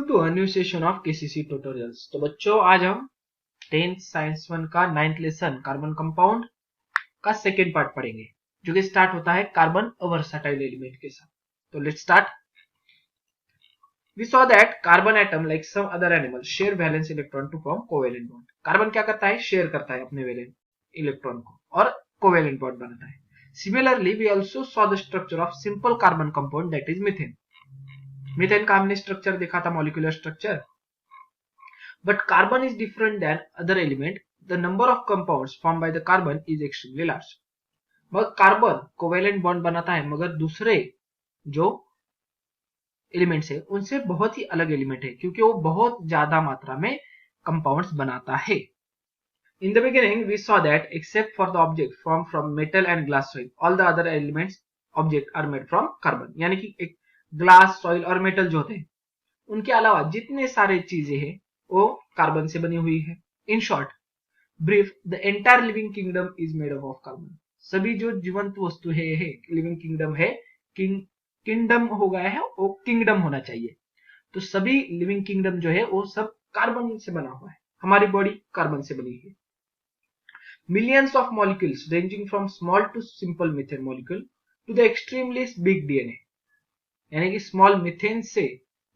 To a new session of KCC tutorials. तो बच्चों, आज हम 10th साइंस 1 का 9th लेसन कार्बन कंपाउंड का सेकेंड पार्ट पढ़ेंगे, जो कि स्टार्ट होता है कार्बन अवर्सटाइल एलिमेंट के साथ। तो let's start. We saw that carbon atom, like some other animals, share valence electron to form covalent bond. Carbon क्या करता है? शेयर करता है अपने वैलेंस इलेक्ट्रॉन को और कोवेलेंट बॉन्ड बनाता है। Similarly, we also saw the structure of simple carbon compound, that is methane. Methane का हमने स्ट्रक्चर देखा था, molecular structure. But carbon is different than other element. The number of compounds form by the carbon is extremely large. मगर carbon covalent bond बनाता है, मगर दूसरे जो एलिमेंट्स है उनसे बहुत ही अलग एलिमेंट है, क्योंकि वो बहुत ज्यादा मात्रा में कंपाउंड्स बनाता है। In the beginning, we saw that except for the object formed from metal and glass soil, all the other elements object are made from carbon. यानी कि एक ग्लास, सॉइल और मेटल जो होते हैं, उनके अलावा जितने सारे चीजें हैं वो कार्बन से बनी हुई है। In short brief, the entire living kingdom is made up of carbon. सभी जो जीवंत वस्तु है लिविंग किंगडम है, किंगडम हो गया है, वो किंगडम होना चाहिए। तो सभी लिविंग किंगडम जो है वो सब कार्बन से बना हुआ है। हमारी बॉडी कार्बन से बनी है। Millions of molecules ranging from small to simple methane molecule to the extremely big DNA, यानी कि स्मॉल मिथेन से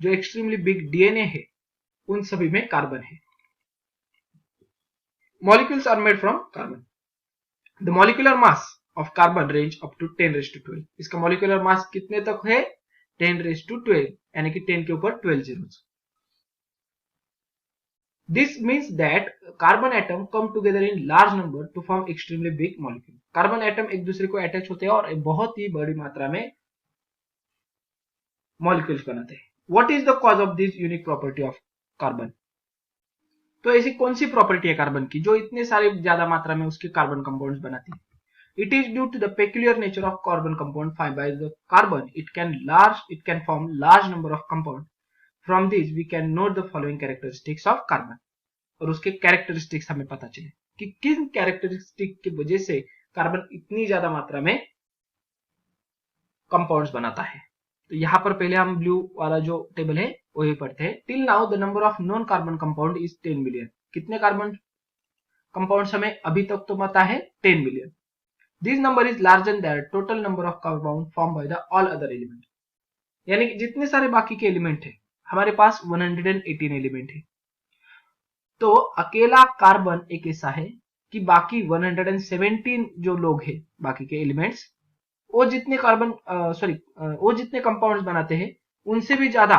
जो एक्सट्रीमली बिग डीएनए है, उन सभी में कार्बन है। Molecules are made from carbon. The molecular mass of carbon range up to 10⁻²²। इसका molecular mass कितने तक है? 10⁻²², यानी कि 10 के ऊपर 12 zeros। This means that carbon atom come together in large number to form extremely big molecule. Carbon atom एक दूसरे को अटैच होते हैं और बहुत ही बड़ी मात्रा में मॉलिक्यूल्स बनाते हैं। What is the cause of this unique property of carbon? तो ऐसी कौन सी प्रॉपर्टी है कार्बन की जो इतने सारे ज्यादा मात्रा में उसके कार्बन कंपाउंड्स बनाती है? It is due to the peculiar nature of carbon compound formed by the carbon. It can form large number of compound. From this we can note the following characteristics of carbon. और उसके characteristics हमें पता चले कि किन characteristic की वजह से कार्बन इतनी ज्यादा मात्रा में कंपाउंड्स बनाता है। तो यहां पर पहले हम ब्लू वाला जो टेबल है वही पढ़ते हैं। Till now the number of non carbon compound is 10 million. कितने कार्बन कंपाउंड्स हमें अभी तक तो पता है? 10 million. This number is larger than total number of compound form by the all other element. यानी कि जितने सारे बाकी के एलिमेंट है, हमारे पास 118 एलिमेंट है। तो अकेला कार्बन एक ऐसा है कि बाकी 117 जो लोग हैं, बाकी के एलिमेंट्स, वो जितने वो जितने कंपाउंड्स बनाते हैं उनसे भी ज्यादा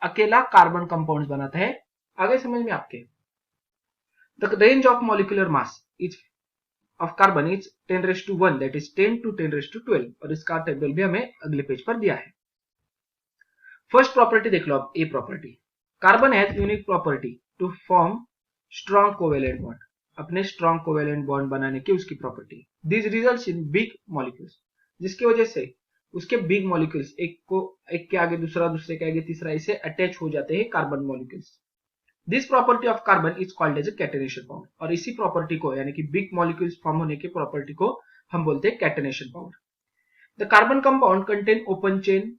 अकेला कार्बन कंपाउंड्स बनाता है। आगे समझ में आपके। The range of molecular mass is of carbon is 10⁻1, that is 10 to 10⁻12। और इसका टेबल भी हमें अगले पेज पर दिया है। फर्स्ट प्रॉपर्टी देख लो आप, a property. Carbon has unique property to form strong covalent bond. अपने स्ट्रॉन्ग कोवेलेंट बॉन्ड बनाने की उसकी property. This results in big molecules, जिसकी वजह से उसके बिग मॉलिक्यूल्स एक के आगे दूसरा, दूसरे के आगे तीसरा, इसे अटैच हो जाते हैं carbon molecules. This property of carbon is called as a catenation power. और इसी प्रॉपर्टी को, यानी कि बिग मॉलिक्यूल्स फॉर्म होने की प्रॉपर्टी को हम बोलते हैं catenation power. The carbon compound contain open chain,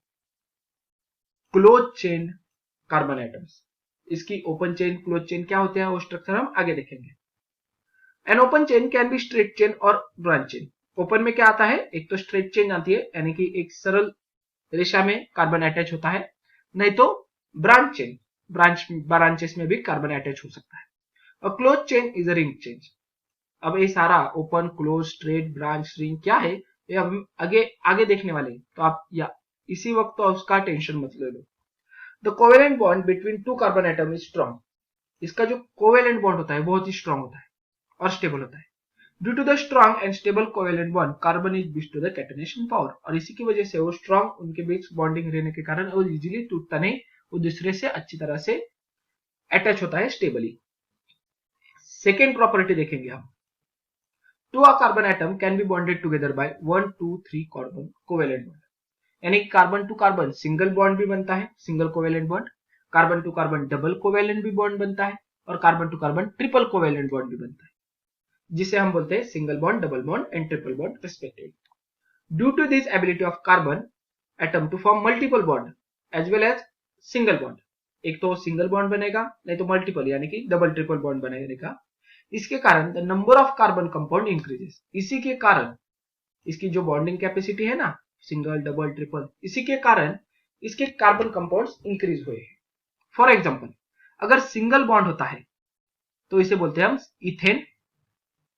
close chain carbon atoms. इसकी ओपन चेन, क्लोज चेन क्या होते हैं वो स्ट्रक्चर हम आगे देखेंगे। An open chain can be straight chain और ब्रांच चेन। ओपन में क्या आता है? एक तो स्ट्रेट चेन आती है, यानी कि एक सरल रेशा में कार्बन अटैच होता है, नहीं तो ब्रांच चेन, ब्रांचेस में भी कार्बन अटैच हो सकता है। और close chain is a ring chain. अब ये सारा open, close, straight, branch, ring क्या है ये हम आगे देखने वाले हैं। तो आप या इसी वक्त तो उसका टेंशन मत ले लो। The covalent bond between two carbon atom is strong. इसका जो कोवेलेंट बॉन्ड होता है बहुत ही स्ट्रॉन्ग होता है और स्टेबल होता है। Due to the strong and stable covalent bond, carbon is blessed to the catenation power. और इसी की वजह से वो स्ट्रॉन्ग, उनके बीच बॉन्डिंग रहने के कारण वो इजीली टूटता नहीं, वो दूसरे से अच्छी तरह से अटैच होता है स्टेबली। सेकेंड प्रॉपर्टी देखेंगे हम। Two a carbon atom can be bonded together by 1, 2, 3 carbon covalent bond. यानी carbon to carbon single bond भी बनता है, single covalent bond. Carbon to carbon double covalent भी बॉन्ड बनता है, और carbon to carbon triple covalent bond भी बनता है, जिसे हम बोलते हैं single bond, double bond and triple bond respectively. Due to this ability of carbon atom to form multiple bond as well as single bond, एक तो सिंगल बॉन्ड बनेगा, नहीं तो मल्टीपल यानी कि डबल ट्रिपल बॉन्ड बनेगा। इसके कारण the number of carbon compound increases, इसी के कारण इसकी जो बॉन्डिंग कैपेसिटी है ना, सिंगल डबल ट्रिपल, इसी के कारण इसके कार्बन कंपाउंड्स इंक्रीज हुए हैं। फॉर एग्जांपल, अगर सिंगल बॉन्ड होता है तो इसे बोलते हैं हम इथेन,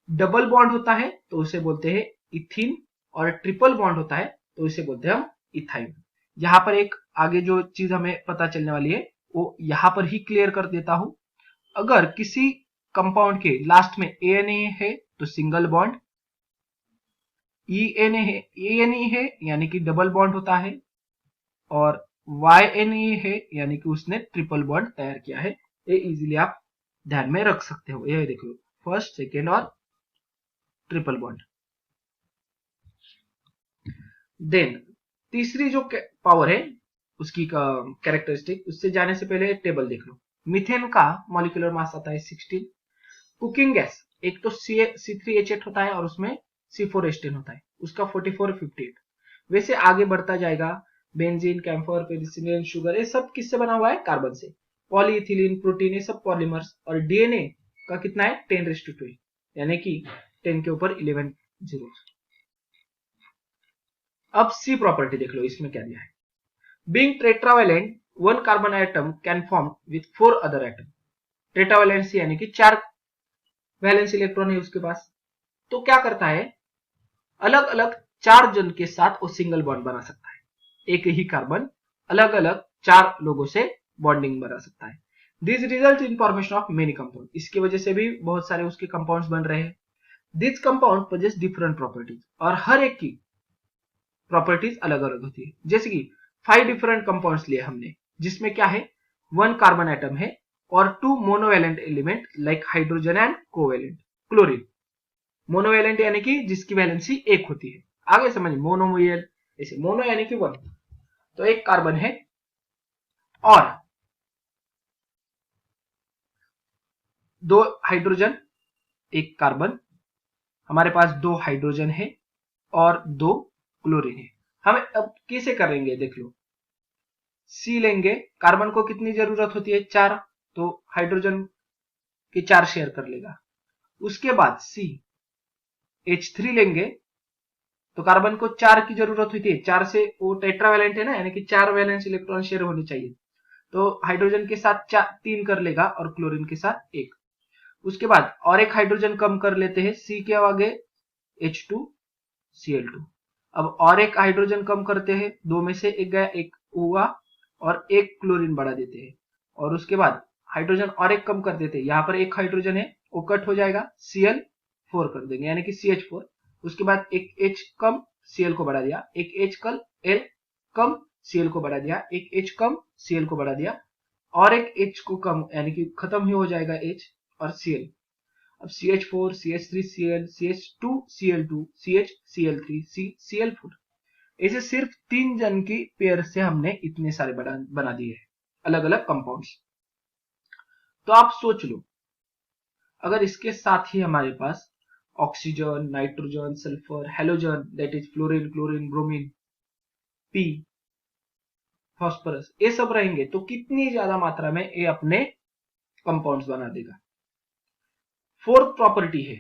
डबल बॉन्ड होता है तो उसे बोलते हैं इथीन, और ट्रिपल बॉन्ड होता है तो इसे बोलते हैं हम इथाइन। यहां पर एक आगे जो चीज हमें पता चलने वाली है वो यहां पर ही क्लियर कर देता हूं। अगर किसी कंपाउंड के लास्ट में एन है तो सिंगल बॉन्ड, एन है यानी कि डबल बॉन्ड होता है, और YNE है यानी कि उसने ट्रिपल बॉन्ड तैयार किया है। ये इजीली आप ध्यान में रख सकते हो। ये देखो फर्स्ट, सेकेंड और ट्रिपल बॉन्ड। देन तीसरी जो पावर है उसकी कैरेक्टरिस्टिक, उससे जाने से पहले टेबल देख लो। मीथेन का मॉलिक्यूलर मास आता है 16। कुकिंग गैस एक तो C3H8 होता है और उसमें C4H10 होता है, उसका 44, 58। वैसे आगे बढ़ता जाएगा, बेंजीन, कैम्फर, पेनिसिलिन, शुगर, ये सब किससे बना हुआ है? कार्बन से। पॉलीइथिलीन, प्रोटीन, ये सब पॉलीमर्स। और डीएनए का कितना है? 10⁻12 यानी कि 10 के ऊपर 11 जीरो। अब सी प्रॉपर्टी देख लो, इसमें क्या दिया है। Being tetravalent, one carbon atom can form with 4 other atom. Tetravalency यानी कि 4 वैलेंस इलेक्ट्रॉन है उसके पास, तो क्या करता है, अलग अलग 4 जन के साथ वो सिंगल बॉन्ड बना सकता है। एक ही कार्बन अलग अलग 4 लोगों से बॉन्डिंग बना सकता है। This result in formation of many compound, इसकी वजह से भी बहुत सारे उसके कंपाउंड्स बन रहे हैं। This compound possess different properties, और हर एक की प्रॉपर्टीज अलग अलग होती है। जैसे कि 5 डिफरेंट कंपाउंड्स लिए हमने, जिसमें क्या है, 1 कार्बन एटम है और 2 monovalent element like hydrogen and covalent. Chlorine monovalent यानी कि जिसकी वैलेंसी 1 होती है। आगे समझ, मोनोमोयल, ऐसे मोनो यानी कि 1, तो एक कार्बन है और 2 हाइड्रोजन, एक कार्बन, हमारे पास 2 हाइड्रोजन है और 2 क्लोरीन है। हम अब कैसे करेंगे देख लो। सी लेंगे, कार्बन को कितनी जरूरत होती है? 4, तो हाइड्रोजन के 4 शेयर कर लेगा। उसके बाद सी H3 लेंगे, तो कार्बन को 4 की जरूरत होती है, 4 से वो टेट्रावैलेंट है ना, यानी कि 4 वैलेंस इलेक्ट्रॉन शेयर होने चाहिए, तो हाइड्रोजन के साथ 3 कर लेगा और क्लोरीन के साथ 1। उसके बाद और एक हाइड्रोजन कम कर लेते हैं, सी के आगे H2Cl2। अब और एक हाइड्रोजन कम करते हैं, 2 में से एक गया, एक हुआ, और एक क्लोरीन बढ़ा देते हैं। और उसके बाद हाइड्रोजन और एक कम कर देते हैं, यहां पर एक हाइड्रोजन है वो कट हो जाएगा, Cl4 कर देंगे यानी कि CH4। उसके बाद एक H कम, Cl को बढ़ा दिया, एक H कल L कम, Cl को बढ़ा दिया, एक H कम, Cl को बढ़ा दिया, और एक H को कम यानी कि खत्म ही हो जाएगा H और Cl। अब CH4, CH3, Cl, CH2, Cl2, CH, Cl3, C, Cl4, ऐसे सिर्फ 3 जन की पेयर से हमने इतने सारे बना दिए हैं अलग अलग कंपाउंड्स। तो आप सोच लो, अगर इसके साथ ही हमारे पास oxygen, nitrogen, sulphur, halogen that is fluorine, chlorine, bromine, P, phosphorus, ये सब रहेंगे तो कितनी ज्यादा मात्रा में ये अपने कंपाउंड्स बना देगा। फोर्थ प्रॉपर्टी है,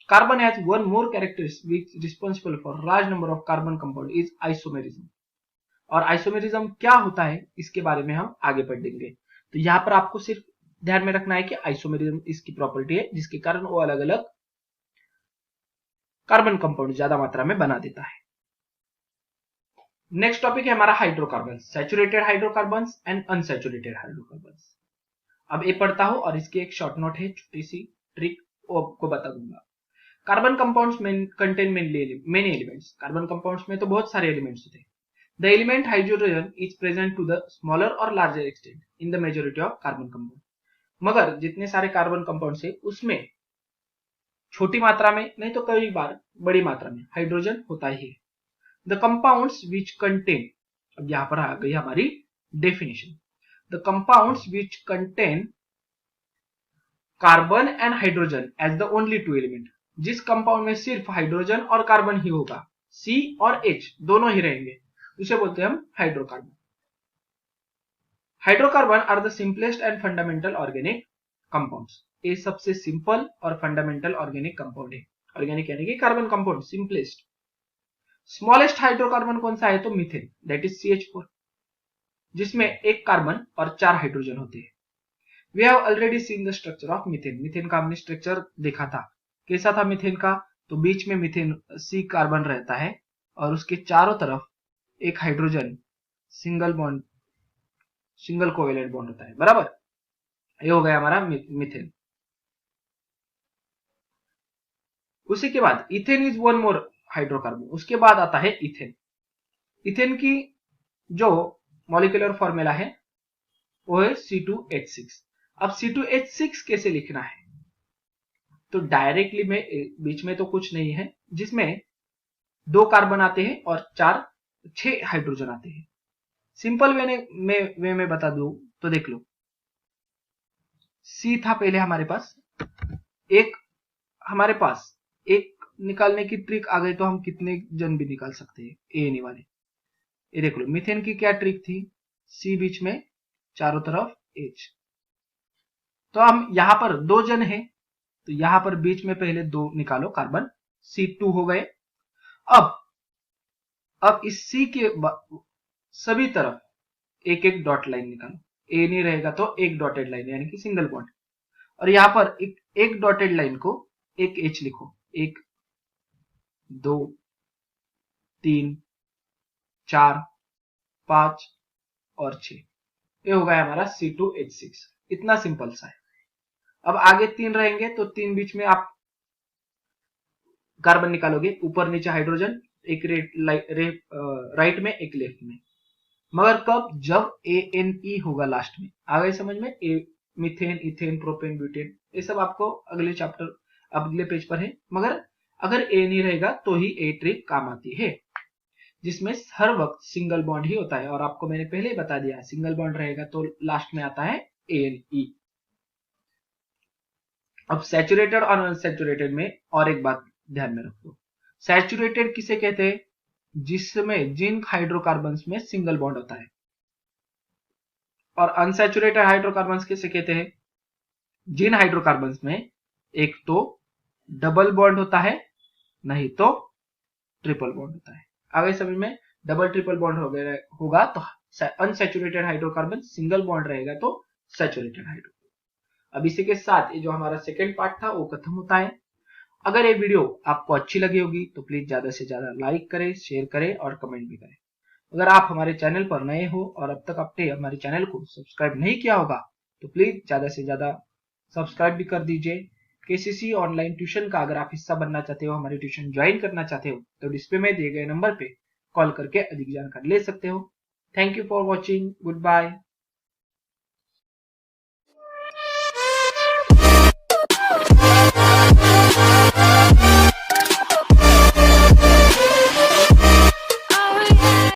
carbon has one more characteristic which responsible for large number of carbon compound is isomerism. और आइसोमेरिज्म क्या होता है इसके बारे में हम आगे पढ़ेंगे। तो यहां पर आपको सिर्फ ध्यान में रखना है कि आइसोमेरिज्म इसकी प्रॉपर्टी है जिसके कारण वो अलग अलग कार्बन कंपाउंड ज्यादा मात्रा में बना देता है। नेक्स्ट टॉपिक है हमारा hydrocarbon, saturated hydrocarbons and unsaturated hydrocarbons. अब ये पढ़ता हूं और इसकी एक शॉर्ट नोट है, छोटी सी ट्रिक वो आपको बता दूंगा। Carbon compounds contain many elements, carbon compounds में तो बहुत सारे एलिमेंट्स होते हैं। The element hydrogen is present to the smaller or larger extent in the majority of carbon compound. मगर जितने सारे कार्बन कंपाउंड्स है उसमें छोटी मात्रा में नहीं तो कई बार बड़ी मात्रा में हाइड्रोजन होता ही है। The compounds which contain, अब यहां पर आ गई हमारी definition, the compounds which contain carbon and hydrogen as the only two element, जिस कंपाउंड में सिर्फ हाइड्रोजन और कार्बन ही होगा, C और H दोनों ही रहेंगे, उसे बोलते हैं हम hydrocarbon. Hydrocarbon are the simplest and fundamental organic compounds. ये सबसे सिंपल और फंडामेंटल ऑर्गेनिक कंपाउंड है। ऑर्गेनिक यानी कि carbon compound, simplest. Smallest hydrocarbon कौन सा है? तो मीथेन, दैट इज CH4, जिसमें एक कार्बन और 4 हाइड्रोजन होते हैं। We have already seen the structure of methane. Methane का हमने स्ट्रक्चर देखा था। कैसा था मीथेन का? तो बीच में मीथेन C कार्बन रहता है और उसके चारों तरफ एक hydrogen single bond, single covalent bond होता है, बराबर। ये हो गया हमारा मीथेन। उसी के बाद ethane is one more hydrocarbon. उसके बाद आता है इथेन। इथेन की जो मॉलिक्यूलर फॉर्मूला है वो है C2H6। अब C2H6 कैसे लिखना है? तो डायरेक्टली में बीच में तो कुछ नहीं है, जिसमें 2 कार्बन आते हैं और 6 हाइड्रोजन आते हैं। सिंपल वे में बता दूं तो देख लो, C था पहले हमारे पास, एक निकालने की ट्रिक आ गई तो हम कितने जन भी निकाल सकते हैं, ए वाले। ये देख लो, मीथेन की क्या ट्रिक थी? C बीच में, चारों तरफ H। तो हम यहां पर 2 जन है, तो यहां पर बीच में पहले 2 निकालो कार्बन, C2 हो गए। अब इस C के सभी तरफ एक एक डॉट लाइन निकालो। ए नहीं रहेगा तो एक डॉटेड लाइन यानी कि सिंगल बॉन्ड, और यहां पर एक डॉटेड लाइन को एक H लिखो। 1 2 3 4 5 और 6। ये हो गया हमारा C2H6। इतना सिंपल सा है। अब आगे 3 रहेंगे तो 3 बीच में आप कार्बन निकालोगे, ऊपर नीचे हाइड्रोजन, एक राइट में एक लेफ्ट में। मगर कब? जब ANE होगा लास्ट में। आ गए समझ में? मीथेन, इथेन, प्रोपेन, ब्यूटेन, ये सब आपको अगले चैप्टर, अगले पेज पर है। मगर अगर A नहीं रहेगा तो ही A ट्रिक काम आती है, जिसमें हर वक्त सिंगल बॉन्ड ही होता है। और आपको मैंने पहले ही बता दिया, सिंगल बॉन्ड रहेगा तो लास्ट में आता है ANE। अब सैचुरेटेड और अनसैचुरेटेड में और एक बात ध्यान में रखो। सैचुरेटेड किसे कहते हैं? जिसमें जिन हाइड्रोकार्बन्स में सिंगल बॉन्ड होता है। और अनसैचुरेटेड हाइड्रोकार्बन्स किसे कहते हैं? जिन हाइड्रोकार्बन्स में एक तो डबल बॉन्ड होता है, नहीं तो ट्रिपल बॉन्ड होता है। आगे समझ में? डबल ट्रिपल बॉन्ड होगा तो अनसैचुरेटेड हाइड्रोकार्बन, सिंगल बॉन्ड रहेगा तो सैचुरेटेड हाइड्रोकार्बन। अब इसी के साथ ये जो हमारा सेकेंड पार्ट था वो खत्म होता है। अगर ये वीडियो आपको अच्छी लगी होगी तो प्लीज ज्यादा से ज्यादा लाइक करें, शेयर करें और कमेंट भी करें। अगर आप हमारे चैनल पर नए हो और अब तक आपने हमारे चैनल को सब्सक्राइब नहीं किया होगा तो प्लीज ज्यादा से ज्यादा सब्सक्राइब भी कर दीजिए। KCC ऑनलाइन ट्यूशन का अगर आप हिस्सा बनना चाहते हो, हमारी ट्यूशन ज्वाइन करना चाहते हो तो डिस्प्ले में दिए गए नंबर पे कॉल करके अधिक जानकारी ले सकते हो। Thank you for watching. Good bye.